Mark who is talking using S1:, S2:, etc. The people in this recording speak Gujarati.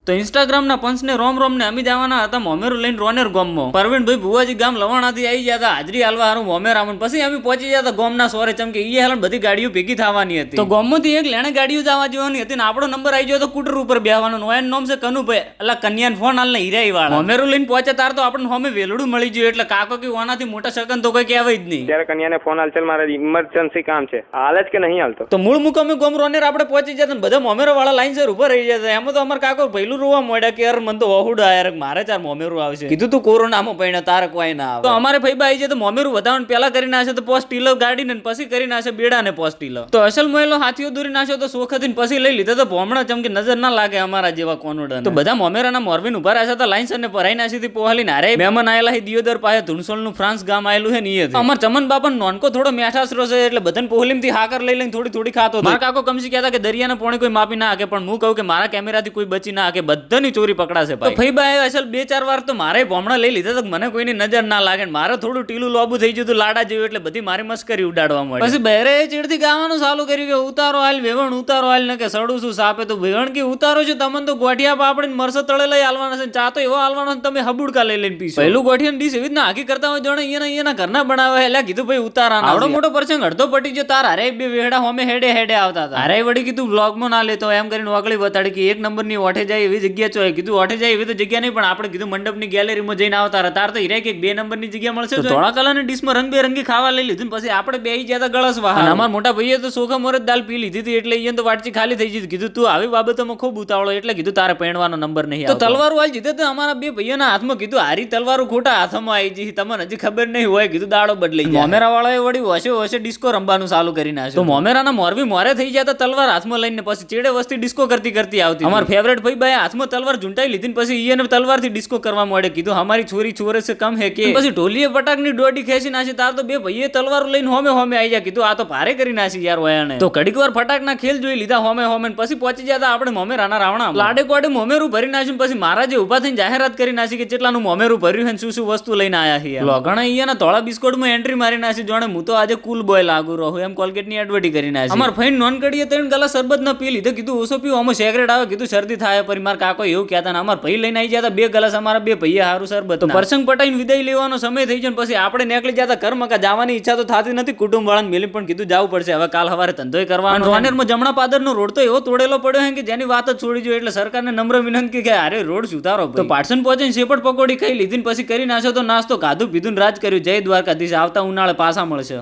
S1: તો ઇન્સ્ટાગ્રામના પંચને રોમ ને અમી જવાના હતા મોમેરું લઈને રોનેર ગામમાં પરવીનભાઈ ભુવાજી ગામ લવાણાથી આવી ગયા હતા હાજરી હાલવા હારું મોમેર આમન પછી અમે પહોંચી ગયા હતા ગામના સોરે ચમકે ઈ હાલન બધી ગાડીઓ ભેગી થવાની હતી તો ગામમાંથી એક લેણે ગાડીઓ જવા જવાની હતી ને આપણો નંબર આવી ગયો તો કુટર ઉપર બેહવાનો નોયન નામ છે કનુભાઈ અલા કન્યાન ફોન હાલ ને હીરાઈ વાળા મોમેરું લઈને પહોંચે તાર તો આપણને હોમે વેલડું મળી ગયું એટલે કાકો કે ઓનાથી મોટા શકન તો કોઈ કહેવાય જ નહીં
S2: ત્યારે કન્યાને ફોન હાલ ચાલ મારે ઇમરજન્સી કામ છે હાલ જ કે નહીં હાલતો
S1: તો મૂળ મુકામે ગામ રોનેર આપણે પહોંચી જતા ને બધા મોમેરો વાળા લાઈન સર ઉભા રહી જતા એમાં તો અમાર કાકો પહેલું રોવા મોડ્યા કે મન તો વહુડા યાર મારે ચાર મોમેરું આવશે કીધું તું કોરોનામાં પૈણા તારે કોઈ ના આવે તો અમારે ભાઈ આવી જાય તો મોમેરું વધાવન પેલા કરી નાખે તો પોસ્ટ ટીલો ગાડી ને પછી કરી નાખે બેડા ને પોસ્ટ ટીલો તો અસલ મોયલો હાથીઓ દોરી નાખ્યો તો સોખથી પછી લઈ લીધો તો ભોમણા ચમકે નજર ના લાગે અમારા જેવા કોનોડા તો બધા મોમેરાના મોરવીન ઉભા રહ્યા હતા લાઈન સર ને ભરાઈ નાખી હતી પોહાલી નારે મહેમાન આયેલા હે દિયોદર પાસે ધુણસોલ નું ફ્રાન્સ ગામ આયેલું હે ની અમાર ચમન બાપા નોનકો થોડો મેઠાસરો છે એટલે બધાને પોહલીમ થી હાકર લઈ લઈને થોડી ખાતો મારા કાકો કમસી કહેતા કે દરિયાના પોણી કોઈ માપી ના હકે પણ હું કહું કે મારા કેમેરાથી કોઈ બચી ના હકે બધાની ચોરી પકડાશે ભાઈ ભાઈ ભાઈ અસલ 2-4 વાર તો મારે ભોમણા લઈ લીધા તો મને કોઈની નજર ના લાગે મારે થોડું ટીલું લોબુ થઈ ગયું લાડા જેવું એટલે બધી મારી મસ્કરી ઉડાડવા મળે પછી બહેરે ચીડથી ગાવાનું ચાલુ કર્યું કે ઉતારો હાલ વેવણ ઉતારો હાલ ને કે સડું શું સાપે તો વેવણ કે ઉતારો છે તમને તો ગોઠિયા પાપડીને મરસો તળે લઈ હાલવાના છે ચા તો એવો હાલવાનો તમે હબુડકા લઈ લઈને પીશો પહેલું ગોઠિયાની ડીશ એવી ના હાકી કરતા હોય જોણે એના ઘરના બનાવે એટલે કીધું ભાઈ ઉતારા આવડો મોટો પ્રસંગ અડધો પટી ગયો તાર અરે બે વેડા હોમે હેડે આવતા હતા અરે વળી કીધું બ્લોગમાં ના લેતો એમ કરીને વાકળી બતાડી કે 1 નંબરની ઓઠે જાય એવી જગ્યા ચોય કીધું ઓઠે જાય એવી તો જગ્યા નહીં પણ આપણે કીધું મંડપની ગેલેરીમાં જઈને આવતા હતા તાર તો હીરા કે 2 નંબરની જગ્યા મળશે તો ધોળા કલરની ડીશમાં રંગબેરંગી ખાવા લઈ લીધું પછી આપણે બેહી ગયા હતા ગળસવા અને અમાર મોટા ભાઈએ તો સોખા મોરે દાલ પી લીધી હતી એટલે ઈયન તો વાટચી ખાલી થઈ ગઈ કીધું તું આવી બાબતોમાં ખૂબ ઉતાવળો એટલે કીધું તારે પહેણવાનો નંબર નહીં તો તલવારો હાલ જીતે તો અમારા બે ભાઈઓના હાથમાં કીધું હારી તલવારો ખોટા હાથમાં આવી જઈ તમને હજી ખબર નહીં હોય કીધું દાડો બદલાઈ જાય મોમેરા વાળાએ વળી હોશે ડિસ્કો રમવાનું ચાલુ કરી નાખ્યું તો મોમેરાના મોરવી મોરે થઈ ગયા તલવાર હાથમાં લઈને પછી ચેડે વસ્તી ડિસ્કો કરતી આવતી અમાર ફેવરેટ ભાઈ ભાઈ હાથમાં તલવાર ઝૂંટાઈ લીધી પછી ઈયને તલવારથી ડિસ્કો કરવા મળે કીધું અમારી છોરી છોરે છે કમ હે કે પછી ઢોલીએ પટાકની દોડી ખેંચી નાખી તાર તો બે ભાઈએ તલવાર લઈને હોમે આવી જાય કીધું આ તો ભારે કરી નાખી યાર વયાને તો ઘડીક વાર ફટાકના ખેલ જોઈ લીધા હોમે પછી પહોંચી જતા આપણે મોમેરાના રાવણા લાડે કોડે મોમેરું ભરી નાખ્યું પછી મહારાજે ઉભા થઈને જાહેરાત કરી નાખી કે કેટલાનું મોમેરું ભર્યું છે શું વસ્તુ લઈને આયા છે લોગણા અહીંયાના તોળા બિસ્કોટમાં એન્ટ્રી મારી નાખી જોણે હું તો આજે કુલ બોય લાગુ રહું એમ કોલગેટની એડવર્ટી કરી નાખી અમાર ફઈન નોન કડીએ ત્રણ ગલા સરબત ન પી લીધો કીધું ઓછો પીવું અમે સિગરેટ આવે કીધું શરદી થાય પર માર કાકો એવું કહેતા ને અમાર ભાઈ લઈને આવી જતા 2 ગ્લાસ અમારા બે ભાઈએ હારું સરબત તો પ્રસંગ પટાઈને વિદાય લેવાનો સમય થઈ ગયો પછી આપણે નીકળી જતા કર્મકા જવાની ઈચ્છા તો થતી નથી કુટુંબ વાળાને મેલી પણ કીધું જવું પડશે હવે કાલ સવારે ધંધોય કરવાનો રોનેરમાં જમણા પાદરનો રોડ તો એવો તોડેલો પડ્યો છે કે જેની વાત જ છોડી જોઈએ એટલે સરકારને નમ્ર વિનંતી કે અરે રોડ સુધારો તો પાટસન પહોંચીને શેપટ પકોડી ખાઈ લીધી પછી કરી નાખ્યો તો નાસ્તો ખાધું પીધું રાજ કર્યું જય દ્વારકાધીશ આવતા ઉનાળે પાછા મળશે.